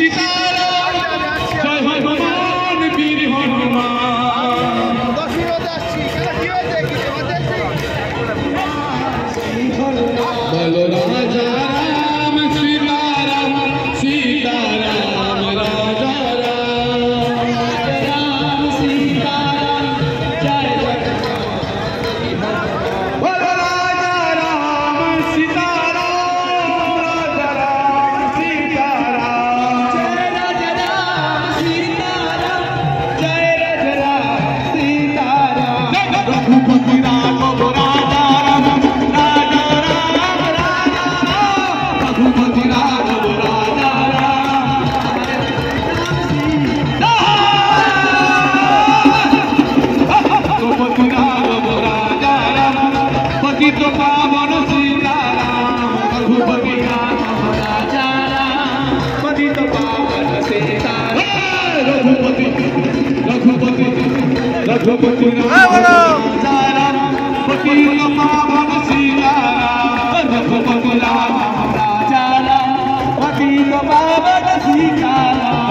सीताराम जय हनुमान वीर हनुमान बोलो राजा राम सीताराम सीताराम राजा राम सीताराम जय बोलो राजा राम सीताराम राजा राम सीताराम जय राजा राम सीताराम जय राजा राम सीताराम रघुपति राघव राजा राम राजा राम राजा राम रघुपति राघव राजा राम रघुपति राघव राजा राम पतित पावन सीताराम रघुपति राघव राजा राम पतित पावन सीताराम रघुपति रघुपति रघुपति राजा राम पतित पावन सीताराम रघुपति राघव राजा राम पतित पावन सीताराम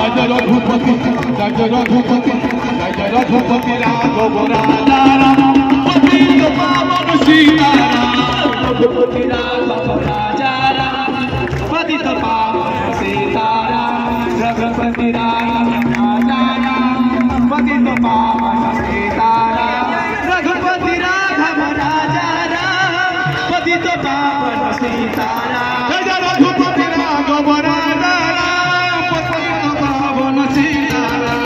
जय रघुपति राघव राजा राम पतित पावन सीताराम रघुपति राघव राजा राम पतित पावन सीताराम रघुपति राघव राजा राम पतित पावन सीताराम रघुपति राघव राजा राम पतित पावन सीताराम जय रघुपति राघव राजा राम पतित पावन सीताराम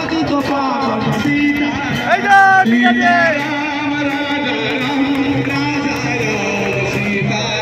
पतित पावन सीताराम